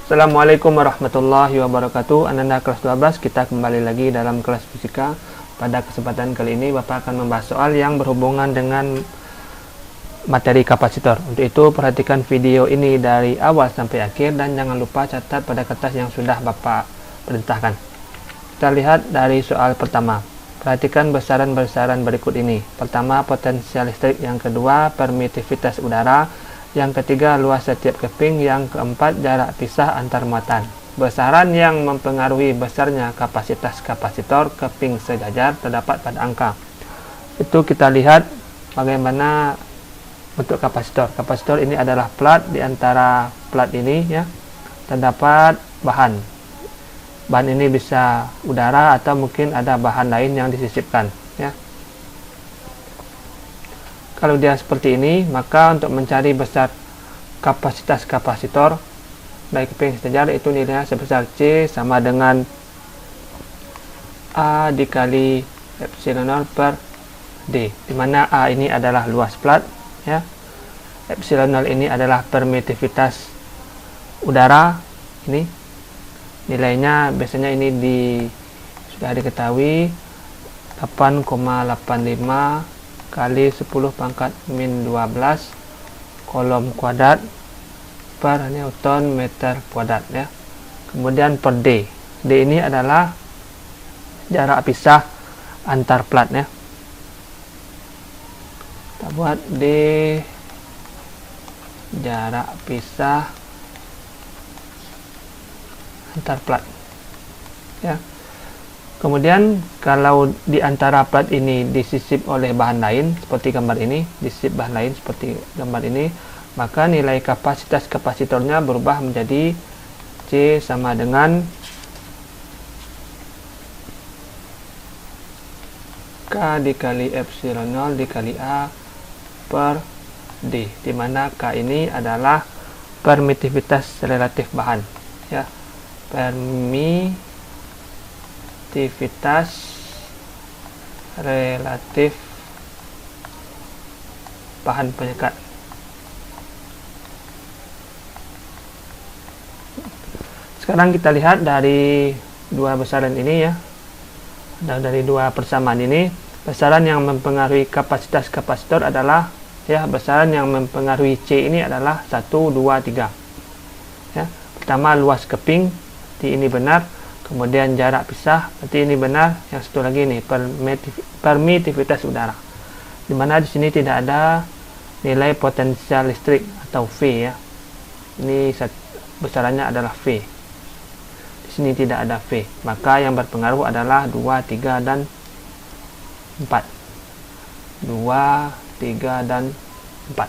Assalamualaikum warahmatullahi wabarakatuh. Ananda kelas 12, kita kembali lagi dalam kelas fisika. Pada kesempatan kali ini Bapak akan membahas soal yang berhubungan dengan materi kapasitor. Untuk itu perhatikan video ini dari awal sampai akhir dan jangan lupa catat pada kertas yang sudah Bapak perintahkan. Kita lihat dari soal pertama. Perhatikan besaran-besaran berikut ini. Pertama, potensial listrik. Yang kedua, permitivitas udara. Yang ketiga, luas setiap keping. Yang keempat, jarak pisah antar muatan. Besaran yang mempengaruhi besarnya kapasitas kapasitor keping sejajar terdapat pada angka. Itu kita lihat bagaimana bentuk kapasitor. Kapasitor ini adalah plat, di antara plat ini ya terdapat bahan. Bahan ini bisa udara atau mungkin ada bahan lain yang disisipkan ya. Kalau dia seperti ini, maka untuk mencari besar kapasitas kapasitor dari keping sejajar, itu nilainya sebesar C sama dengan A dikali epsilon 0 per D, di mana A ini adalah luas plat ya. Epsilon 0 ini adalah permitivitas udara. Ini nilainya biasanya ini sudah diketahui 8,85 kali 10 pangkat min 12 kolom kuadrat per Newton meter kuadrat ya. Kemudian per D. D ini adalah jarak pisah antar plat ya. Kita buat D jarak pisah antar plat ya. Kemudian kalau di antara plat ini disisip oleh bahan lain seperti gambar ini, disisip bahan lain seperti gambar ini, maka nilai kapasitas kapasitornya berubah menjadi C sama dengan K dikali epsilon 0 dikali A per D, di mana K ini adalah permitivitas relatif bahan ya. Permitivitas relatif bahan penyekat. Sekarang kita lihat dari dua besaran ini ya, dari dua persamaan ini, besaran yang mempengaruhi kapasitas kapasitor adalah ya, besaran yang mempengaruhi C ini adalah 1, 2, 3 ya. Pertama, luas keping, ini benar. Kemudian jarak pisah, berarti ini benar. Yang satu lagi ini permitivitas udara, dimana di sini tidak ada nilai potensial listrik atau V ya. Ini besarannya adalah V. Di sini tidak ada V, maka yang berpengaruh adalah 2, 3 dan 4. 2, 3 dan 4.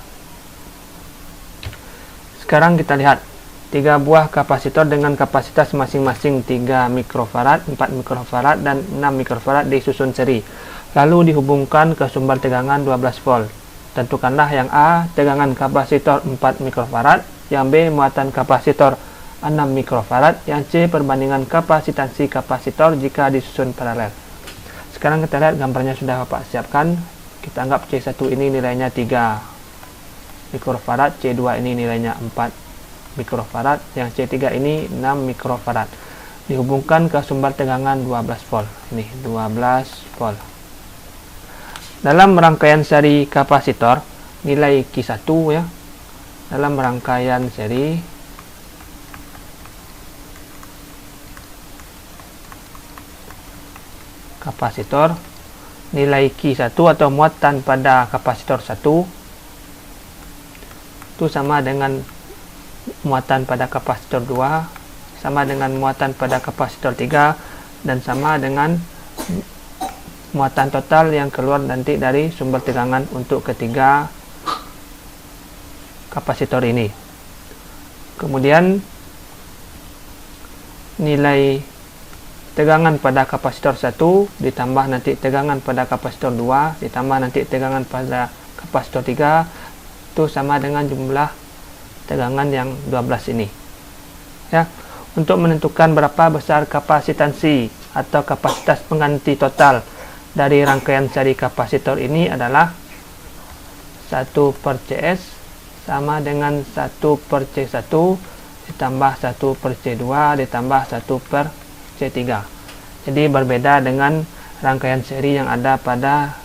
Sekarang kita lihat 3 buah kapasitor dengan kapasitas masing-masing 3 mikrofarad, 4 mikrofarad, dan 6 mikrofarad disusun seri. Lalu dihubungkan ke sumber tegangan 12 volt. Tentukanlah yang A, tegangan kapasitor 4 mikrofarad, yang B, muatan kapasitor 6 mikrofarad, yang C, perbandingan kapasitansi kapasitor jika disusun paralel. Sekarang kita lihat gambarnya sudah Bapak siapkan. Kita anggap C1 ini nilainya 3 mikrofarad, C2 ini nilainya 4 mikrofarad, yang C3 ini 6 mikrofarad. Dihubungkan ke sumber tegangan 12 volt. Ini 12 volt. Dalam rangkaian seri kapasitor, nilai Q1 ya. Dalam rangkaian seri kapasitor, nilai Q1 atau muatan pada kapasitor 1 itu sama dengan muatan pada kapasitor 2, sama dengan muatan pada kapasitor 3, dan sama dengan muatan total yang keluar nanti dari sumber tegangan untuk ketiga kapasitor ini. Kemudian nilai tegangan pada kapasitor 1 ditambah nanti tegangan pada kapasitor 2 ditambah nanti tegangan pada kapasitor 3 itu sama dengan jumlah tegangan yang 12 ini ya. Untuk menentukan berapa besar kapasitansi atau kapasitas pengganti total dari rangkaian seri kapasitor ini adalah 1 per CS sama dengan 1 per C1 ditambah 1 per C2 ditambah 1 per C3. Jadi berbeda dengan rangkaian seri yang ada pada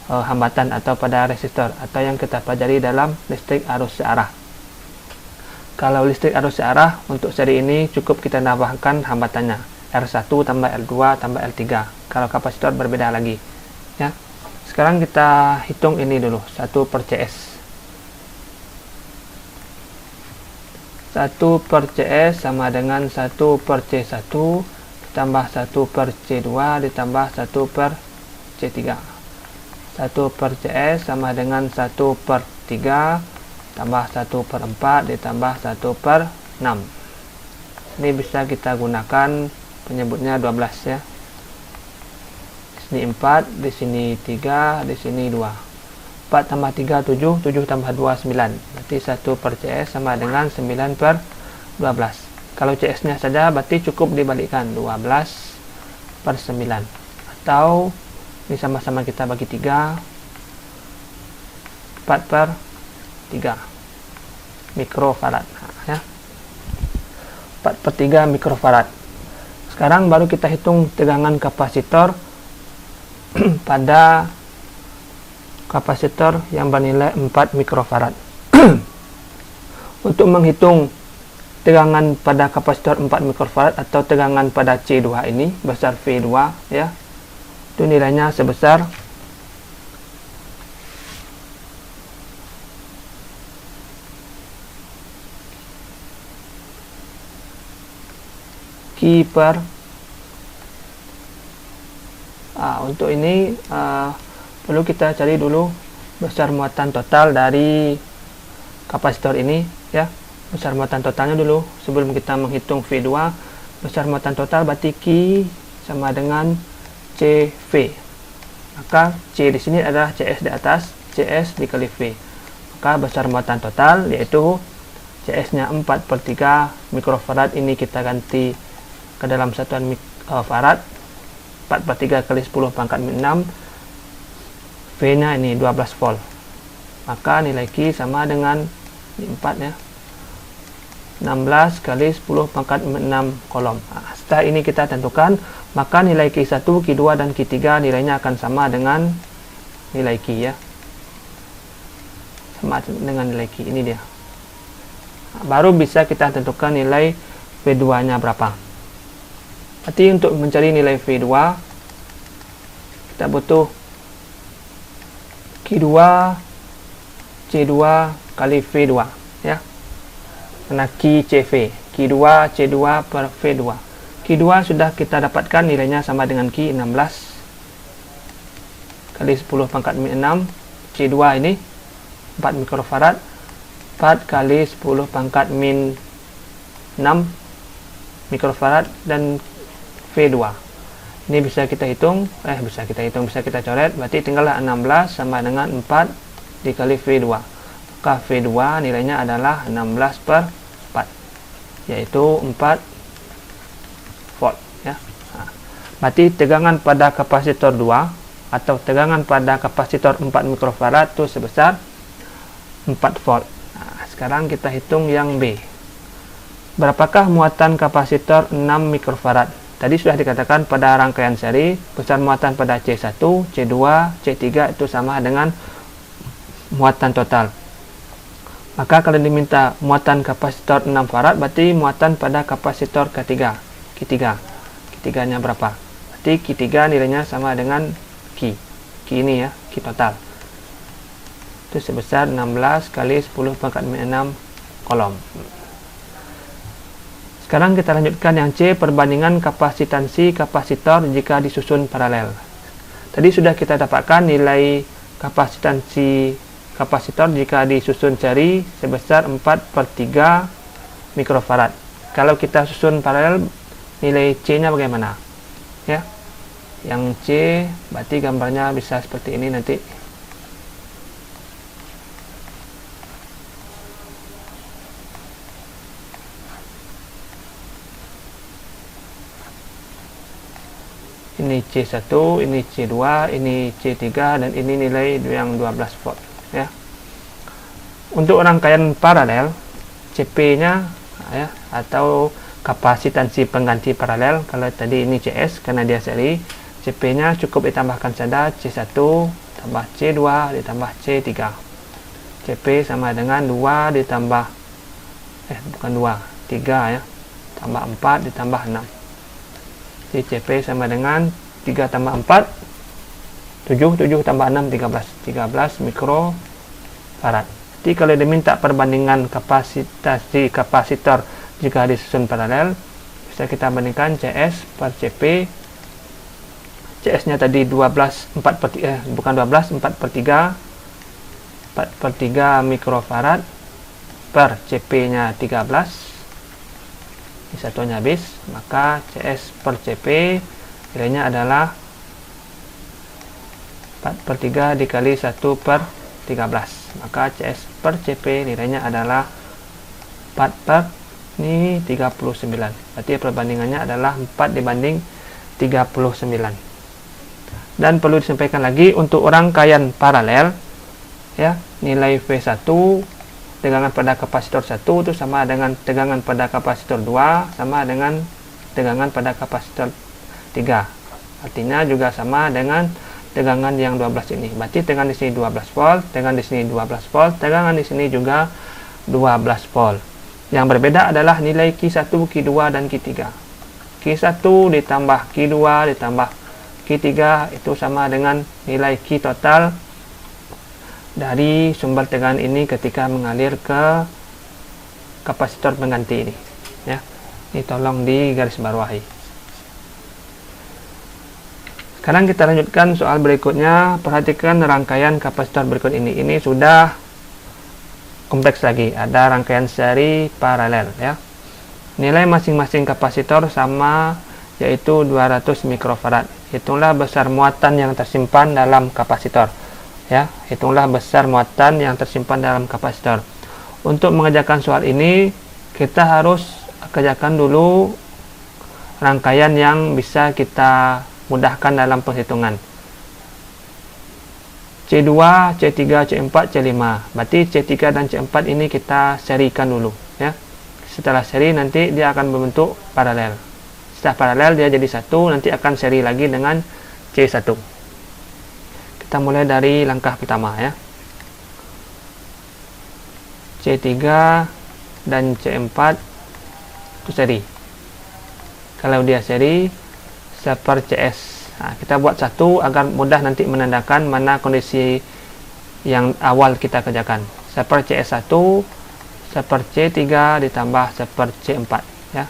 hambatan atau pada resistor atau yang kita pelajari dalam listrik arus searah. Kalau listrik arus searah untuk seri ini cukup kita tambahkan hambatannya R1 tambah L2 tambah L3. Kalau kapasitor berbeda lagi ya. Sekarang kita hitung ini dulu, 1 per CS. 1 per CS sama dengan 1 per C1 ditambah 1 per C2 ditambah 1 per C3. 1 per CS sama dengan 1 per 3 tambah 1 per 4 ditambah 1 per 6. Ini bisa kita gunakan penyebutnya 12 ya. Di sini 4, di sini 3, di sini 2. 4 tambah 3 7, 7 tambah 2 9. Berarti 1 per CS sama dengan 9 per 12. Kalau CS nya saja berarti cukup dibalikkan 12 per 9. Atau ini sama-sama kita bagi 3, 4 per 3 mikrofarad ya. 4 per 3 mikrofarad. Sekarang baru kita hitung tegangan kapasitor pada kapasitor yang bernilai 4 mikrofarad. Untuk menghitung tegangan pada kapasitor 4 mikrofarad atau tegangan pada C2 ini besar V2 ya. Itu nilainya sebesar Q per untuk ini perlu kita cari dulu besar muatan total dari kapasitor ini ya. Besar muatan totalnya dulu sebelum kita menghitung V2. Besar muatan total berarti Q sama dengan CV. Maka C di sini adalah CS di atas, CS dikali V. Maka besar muatan total yaitu CS nya 4 per 3 mikrofarad, ini kita ganti ke dalam satuan farad. 4 per 3 kali 10 pangkat 6, V nya ini 12 volt. Maka nilai Q sama dengan 4 ya, 16 kali 10 pangkat 6 kolom. Setelah ini kita tentukan, maka nilai Q1, Q2 dan Q3 nilainya akan sama dengan nilai Q ya. Sama dengan nilai Q, ini dia. Baru bisa kita tentukan nilai V2 nya berapa. Berarti untuk mencari nilai V2 kita butuh Q2 C2 kali V2 ya. Karena Q CV, Q2 C2 per V2. Q2 sudah kita dapatkan nilainya sama dengan Q 16 kali 10 pangkat 6. C2 ini 4 mikrofarad, 4 kali 10 pangkat min 6 mikrofarad, dan V2 ini bisa kita hitung, bisa kita coret. Berarti tinggallah 16 sama dengan 4 dikali V2. Maka V2 nilainya adalah 16 per 4, yaitu 4 volt ya. Berarti tegangan pada kapasitor 2 atau tegangan pada kapasitor 4 mikrofarad itu sebesar 4 volt. Sekarang kita hitung yang B. Berapakah muatan kapasitor 6 mikrofarad? Tadi sudah dikatakan pada rangkaian seri besar muatan pada C1, C2, C3 itu sama dengan muatan total. Maka kalau diminta muatan kapasitor 6 farad, berarti muatan pada kapasitor ketiga, Q3 nya berapa? Berarti Q3 nilainya sama dengan Q ini ya, Q total. Itu sebesar 16 kali 10 pangkat 6 kolom. Sekarang kita lanjutkan yang C, perbandingan kapasitansi kapasitor jika disusun paralel. Tadi sudah kita dapatkan nilai kapasitansi kapasitor jika disusun seri sebesar 4 per 3 mikrofarad. Kalau kita susun paralel, nilai C nya bagaimana ya? Yang C berarti gambarnya bisa seperti ini nanti. Ini C1, ini C2, ini C3, dan ini nilai yang 12 volt ya. Untuk rangkaian paralel, CP nya ya, atau kapasitansi pengganti paralel. Kalau tadi ini CS karena dia seri, CP nya cukup ditambahkan saja C1 tambah C2 ditambah C3. CP sama dengan 2 ditambah bukan 2, 3 ya, tambah 4 ditambah 6. Jadi CP sama dengan 3 tambah 4 7, 7 tambah 6 13 mikrofarad. Jadi kalau diminta perbandingan kapasitor jika disusun paralel, bisa kita bandingkan CS per CP. CS nya tadi 4 per 3 mikrofarad per CP nya 13. Ini satunya habis, maka CS per CP nilainya adalah 4 per 3 dikali 1 per 13, maka CS per CP nilainya adalah 4 per ini 39. Berarti perbandingannya adalah 4 dibanding 39. Dan perlu disampaikan lagi untuk rangkaian paralel ya, nilai V1 tegangan pada kapasitor 1 itu sama dengan tegangan pada kapasitor 2 sama dengan tegangan pada kapasitor 3. Artinya juga sama dengan tegangan yang 12 ini. Berarti tegangan di sini 12 volt, tegangan di sini 12 volt, tegangan di sini juga 12 volt. Yang berbeda adalah nilai Q1, Q2 dan Q3. Q1 ditambah Q2 ditambah Q3 itu sama dengan nilai Q total dari sumber tegangan ini ketika mengalir ke kapasitor pengganti ini ya. Ini tolong digarisbawahi. Sekarang kita lanjutkan soal berikutnya. Perhatikan rangkaian kapasitor berikut ini. Ini sudah kompleks lagi. Ada rangkaian seri paralel ya. Nilai masing-masing kapasitor sama, yaitu 200 mikrofarad. Hitunglah besar muatan yang tersimpan dalam kapasitor ya. Hitunglah besar muatan yang tersimpan dalam kapasitor. Untuk mengerjakan soal ini kita harus kerjakan dulu rangkaian yang bisa kita mudahkan dalam perhitungan. C2, C3, C4, C5. Berarti C3 dan C4 ini kita serikan dulu ya. Setelah seri nanti dia akan membentuk paralel. Setelah paralel dia jadi satu, nanti akan seri lagi dengan C1. Kita mulai dari langkah pertama ya. C3 dan C4 itu seri. Kalau dia seri per CS. Nah, kita buat satu agar mudah nanti menandakan mana kondisi yang awal kita kerjakan. Per CS1 per C3 ditambah per C4 ya.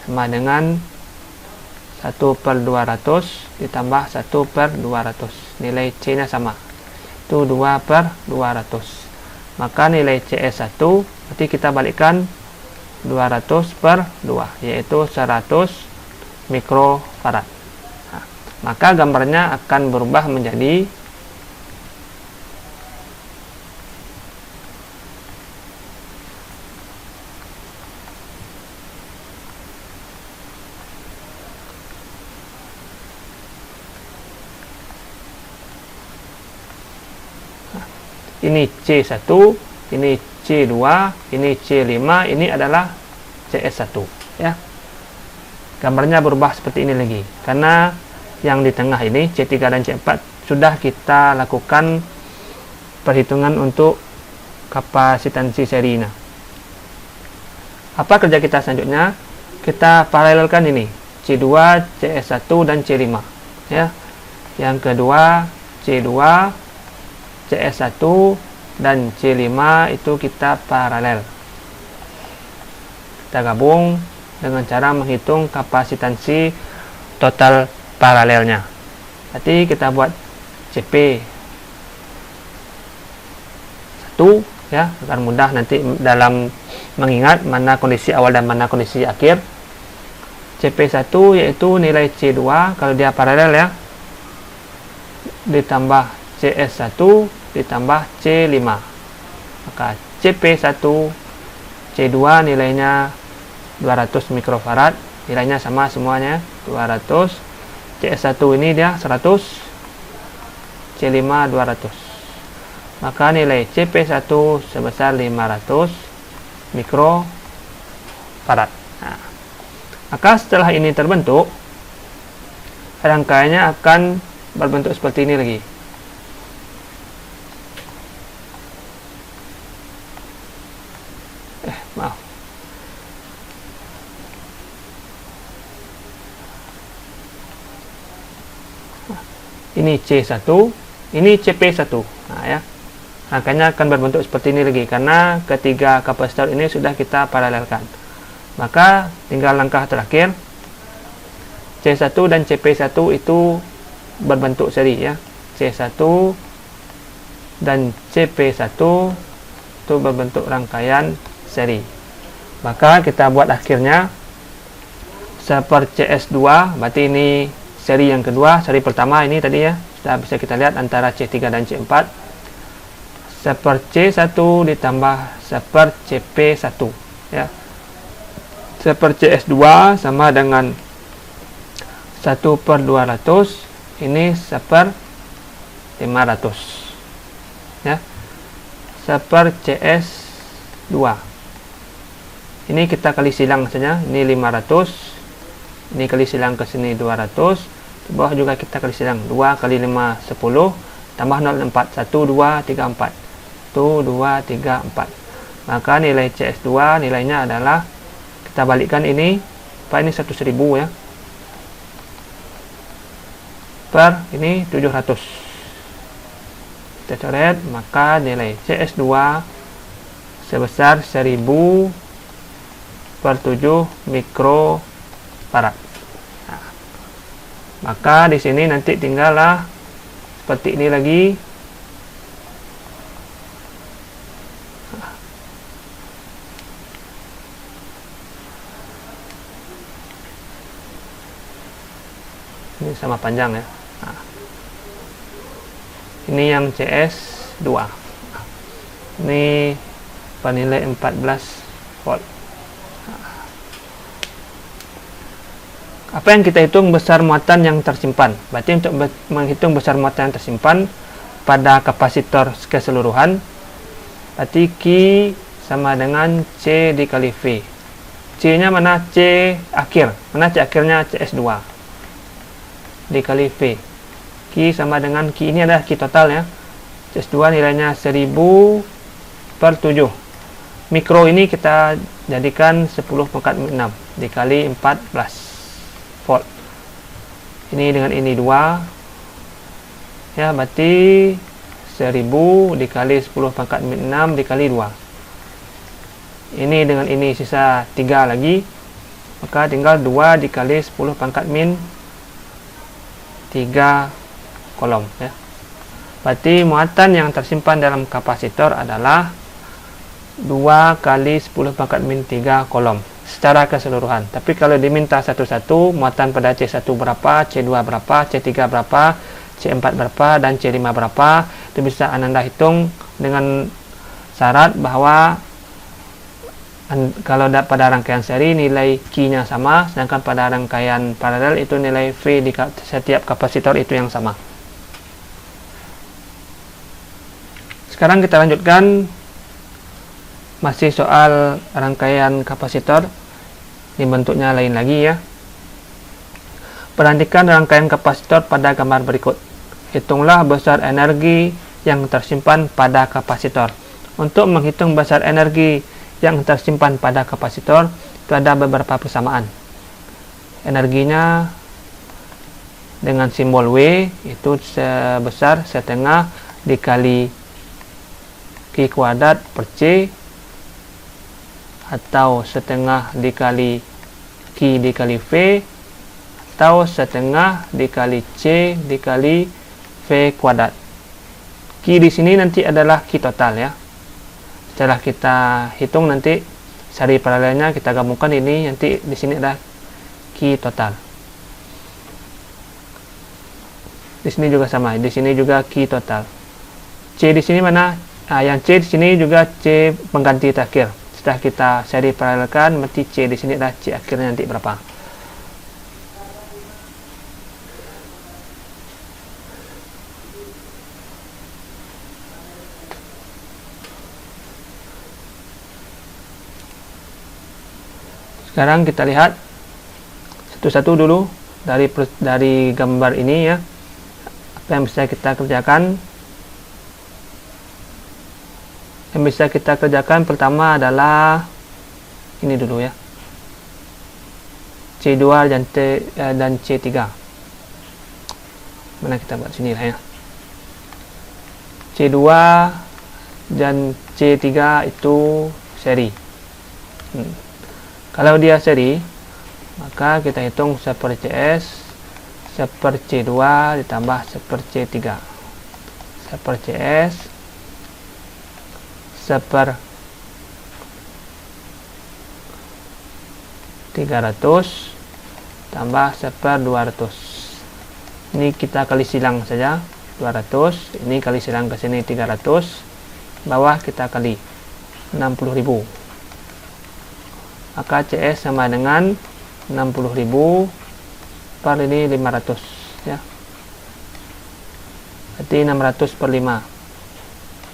Sama dengan 1 per 200 ditambah 1 per 200. Nilai C nya sama, itu 2 per 200. Maka nilai CS1 nanti kita balikkan 200 per 2, yaitu 100 mikrofarad. Nah, maka gambarnya akan berubah menjadi ini C1, ini C2, ini C5, ini adalah CS1 ya. Gambarnya berubah seperti ini lagi karena yang di tengah ini C3 dan C4 sudah kita lakukan perhitungan untuk kapasitansi serinya. Apa kerja kita selanjutnya? Kita paralelkan ini C2, CS1 dan C5 ya. Yang kedua C2, CS1 dan C5 itu kita paralel. Kita gabung dengan cara menghitung kapasitansi total paralelnya. Nanti kita buat CP 1 ya, agar mudah nanti dalam mengingat mana kondisi awal dan mana kondisi akhir. CP1 yaitu nilai C2 kalau dia paralel ya, ditambah CS1 ditambah C5. Maka CP1 C2 nilainya 200 mikrofarad, nilainya sama semuanya 200. CS1 ini dia 100, C5 200. Maka nilai CP1 sebesar 500 mikrofarad. padat. Nah, maka setelah ini terbentuk, rangkaiannya akan berbentuk seperti ini lagi. Maaf. Ini C1, ini CP1. Nah, ya. Rangkaiannya akan berbentuk seperti ini lagi karena ketiga kapasitor ini sudah kita paralelkan. Maka tinggal langkah terakhir, C1 dan CP1 itu berbentuk seri ya. C1 dan CP1 itu berbentuk rangkaian seri. Maka kita buat akhirnya seper CS2, berarti ini seri yang kedua. Seri pertama ini tadi ya, sudah bisa kita lihat antara C3 dan C4. Seper C1 ditambah seper CP1 ya. Seper CS2 sama dengan 1/200, ini seper 500 ya. Seper CS2 ini kita kali silang saja, ini 500, ini kali silang ke sini 200, di bawah juga kita kali silang, 2 kali 5 10 tambah 0 4, 1 2 3 4, 1 2 3 4. Maka nilai CS2 nilainya adalah, kita balikkan ini, Pak, ini 1.000 ya, per ini 700 kita coret, maka nilai CS2 sebesar 1000 per 7 mikrofarad. Nah, maka di sini nanti tinggallah seperti ini lagi. Ini sama panjang ya. Nah, ini yang CS2. Ini bernilai 14 volt. Apa yang kita hitung besar muatan yang tersimpan. Berarti untuk menghitung besar muatan yang tersimpan pada kapasitor keseluruhan, berarti Q sama dengan C dikali V. C nya mana? C akhir. Mana C akhirnya? CS2 dikali V. Q sama dengan Q ini adalah Q total ya. CS2 nilainya 1000 per 7. Mikro ini kita jadikan 10⁻6 dikali 14 volt. Ini dengan ini 2 ya, berarti 1000 dikali 10⁻6 dikali 2. Ini dengan ini sisa 3 lagi, maka tinggal 2 dikali 10⁻³ 3 kolom ya. Berarti muatan yang tersimpan dalam kapasitor adalah 2 kali 10⁻³ kolom secara keseluruhan. Tapi kalau diminta satu-satu, muatan pada C1 berapa, C2 berapa, C3 berapa, C4 berapa, dan C5 berapa, itu bisa Anda hitung dengan syarat bahwa kalau pada rangkaian seri nilai Q-nya sama, sedangkan pada rangkaian paralel itu nilai V di setiap kapasitor itu yang sama. Sekarang kita lanjutkan masih soal rangkaian kapasitor. Ini bentuknya lain lagi ya. Perhatikan rangkaian kapasitor pada gambar berikut. Hitunglah besar energi yang tersimpan pada kapasitor. Untuk menghitung besar energi yang tersimpan pada kapasitor, itu ada beberapa persamaan. Energinya dengan simbol W itu sebesar setengah dikali Q kuadrat per C, atau setengah dikali Q dikali V, atau setengah dikali C dikali V kuadrat. Q di sini nanti adalah Q total ya. Setelah kita hitung nanti seri paralelnya kita gabungkan, ini nanti di sini ada Q total. Di sini juga sama, di sini juga Q total. C di sini mana? Nah, yang C di sini juga C pengganti terakhir. Setelah kita seri paralelkan, berarti C di sini adalah C akhirnya nanti berapa. Sekarang kita lihat satu-satu dulu dari gambar ini ya. Apa yang bisa kita kerjakan? Yang bisa kita kerjakan pertama adalah ini dulu ya. C2 dan C3. Mana kita buat sini lah ya. C2 dan C3 itu seri. Kalau dia seri, maka kita hitung 1 per CS, 1 per C2 ditambah 1 per C3. 1 per CS, 1 per 300 tambah 1 per 200. Ini kita kali silang saja, 200. Ini kali silang ke sini 300. Bawah kita kali 60.000. Maka CS sama dengan 60.000 per ini 500 ya. Berarti 600 per 5.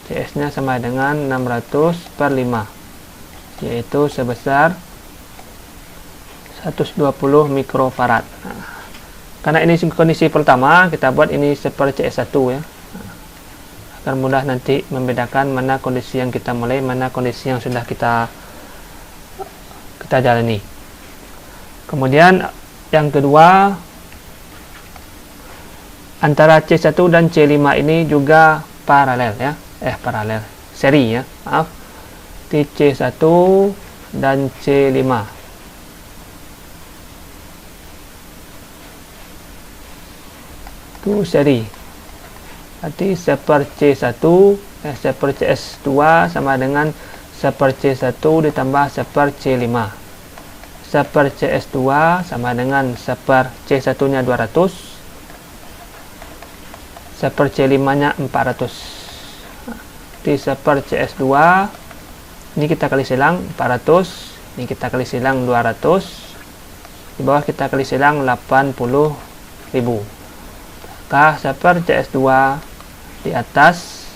CS nya sama dengan 600 per 5, yaitu sebesar 120 mikrofarad. Karena ini kondisi pertama, kita buat ini 1 per CS1 ya. Agar mudah nanti membedakan mana kondisi yang kita mulai, mana kondisi yang sudah kita jalani. Kemudian yang kedua, antara C1 dan C5 ini juga paralel ya. Paralel, seri ya, maaf. Di C1 dan C5. Itu seri. Berarti 1 per C1, 1 per CS2 sama dengan 1 per C1 ditambah 1 per C5. 1 per CS2 sama dengan 1 per C1 nya 200, 1 per C5 nya 400. Di 1 per CS2 ini kita kali silang 400, ini kita kali silang 200, di bawah kita kali silang 80.000. Maka 1 per CS2 di atas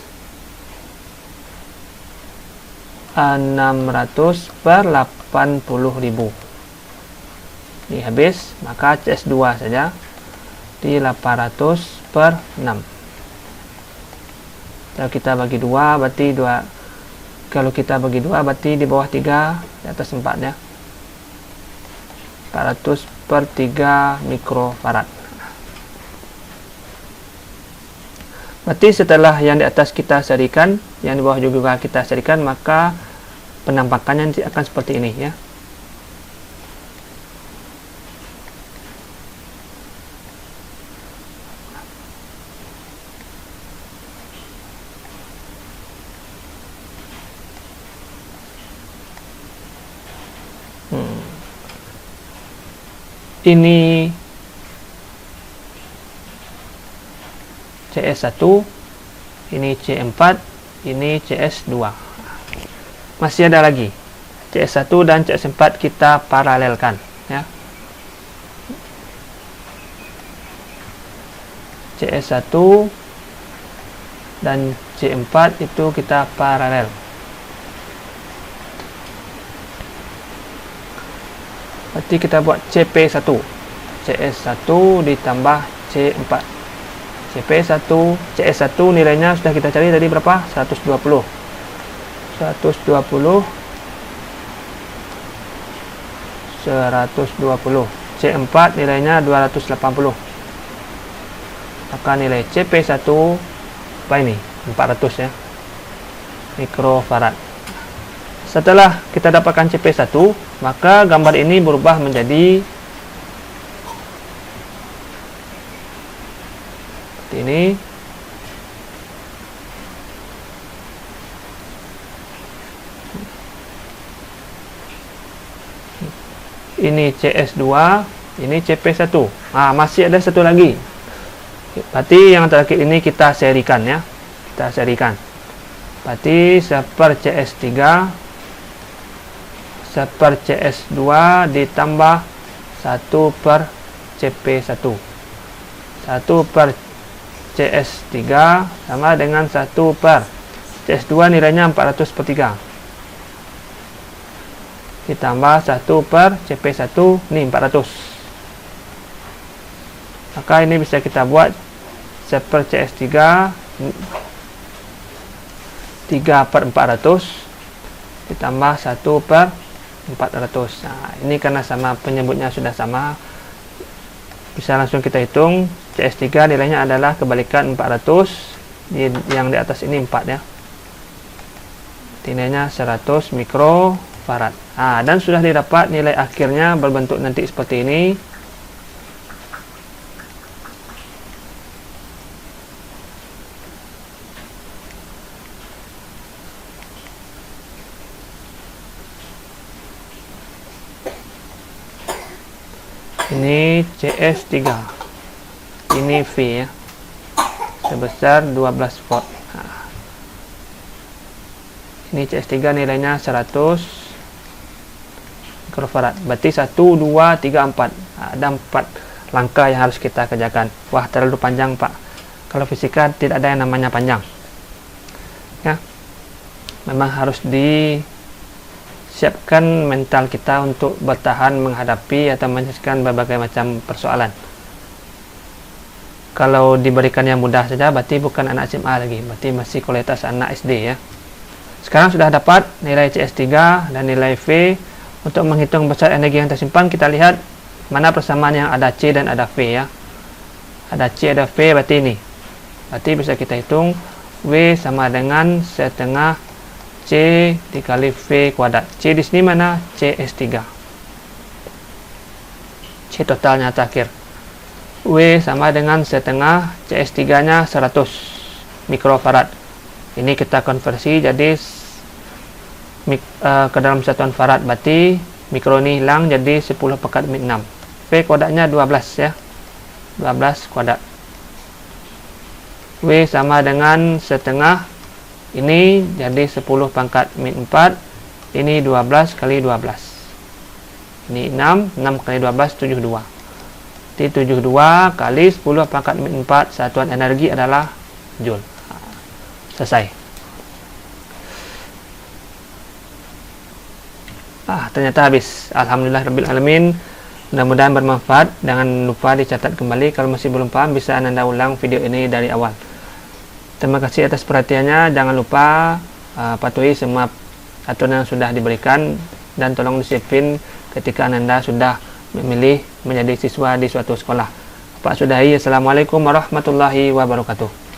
600 per 80.000. Ini habis, maka CS2 saja di 800 per 6. Kalau kita bagi 2 berarti 2. Kalau kita bagi 2 berarti di bawah 3, di atas 4 ya. 400 per 3 mikrofarad. Berarti setelah yang di atas kita serikan, yang di bawah juga kita serikan, maka penampakannya nanti akan seperti ini ya. Ini CS1, ini C4, ini CS2. Masih ada lagi CS1 dan CS4 kita paralelkan ya. CS1 dan C4 itu kita paralel. Berarti kita buat CP1, CS1 ditambah C4. CP1, CS1 nilainya sudah kita cari tadi berapa? 120. 120. C4 nilainya 280. Maka nilai CP1 apa ini? 400 ya. Mikrofarad. Setelah kita dapatkan CP1, maka gambar ini berubah menjadi seperti ini. Ini CS2, ini CP1. Masih ada satu lagi. Berarti yang terakhir ini kita serikan ya. Kita serikan. Berarti 1 per CS3, 1 per CS2 ditambah 1 per CP1. 1 per CS3 sama dengan 1 per CS2 nilainya 400 per 3. ditambah 1 per CP1, ini 400. Maka ini bisa kita buat 1 per CS3 3 per 400 ditambah 1 per 400. Nah, ini karena sama, penyebutnya sudah sama, bisa langsung kita hitung. CS3 nilainya adalah kebalikan 400, yang di atas ini 4 ya, nilainya 100 mikrofarad. Nah, dan sudah didapat nilai akhirnya berbentuk nanti seperti ini. Ini CS3, ini V ya, sebesar 12 volt. Nah, ini CS3 nilainya 100 mikrofarad. Berarti 1, 2, 3, 4. Nah, ada 4 langkah yang harus kita kerjakan. Wah, terlalu panjang Pak. Kalau fisika tidak ada yang namanya panjang. Ya, memang harus siapkan mental kita untuk bertahan menghadapi atau menyelesaikan berbagai macam persoalan. Kalau diberikan yang mudah saja berarti bukan anak SMA lagi, berarti masih kualitas anak SD ya. Sekarang sudah dapat nilai CS3 dan nilai V. Untuk menghitung besar energi yang tersimpan, kita lihat mana persamaan yang ada C dan ada V ya. Ada C, ada V, berarti ini. Berarti bisa kita hitung W sama dengan setengah C dikali V kuadrat. C di sini mana? CS3. C totalnya terakhir. W sama dengan setengah, CS3 nya 100 mikrofarad. Ini kita konversi jadi ke dalam satuan farad, berarti mikro ini hilang jadi 10 pangkat min 6. V kuadratnya 12 ya, 12 kuadrat. W sama dengan setengah, ini jadi 10 pangkat min 4, ini 12 kali 12, ini 6 kali 12, 72. Jadi 72 kali 10 pangkat min 4, satuan energi adalah Joule. Selesai. Ternyata habis. Alhamdulillah rabbil alamin. Mudah-mudahan bermanfaat. Jangan lupa dicatat kembali. Kalau masih belum paham, bisa Anda ulang video ini dari awal. Terima kasih atas perhatiannya. Jangan lupa patuhi semua aturan yang sudah diberikan, dan tolong disiplin ketika Anda sudah memilih menjadi siswa di suatu sekolah. Pak Sudahi, assalamualaikum warahmatullahi wabarakatuh.